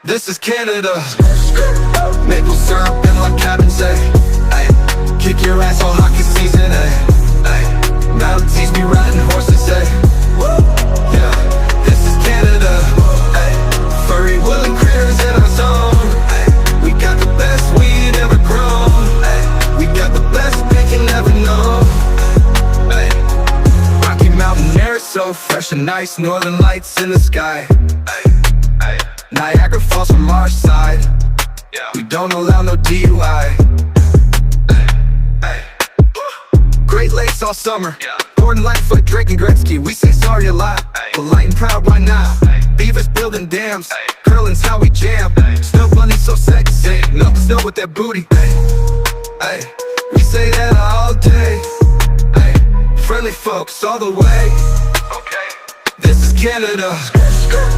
This is Canada. Maple syrup in my cabin, say, ay. Kick your ass all hockey season, ay. Mountains be riding horses, say, yeah. This is Canada, ay. Furry woolen critters in our zone, ay. We got the best weed ever grown, ay. We got the best bacon ever known, ay. Rocky Mountain air so fresh and nice, northern lights in the sky, ay. Niagara Falls from our side, yeah. We don't allow no DUI. Great Lakes all summer, yeah. Gordon Lightfoot, Drake and Gretzky, we say sorry a lot, polite and proud, why not? Beavers building dams, curling's how we jam. Snow bunny so sexy, milk snow with that booty. We say that all day. Friendly folks all the way. This is Canada.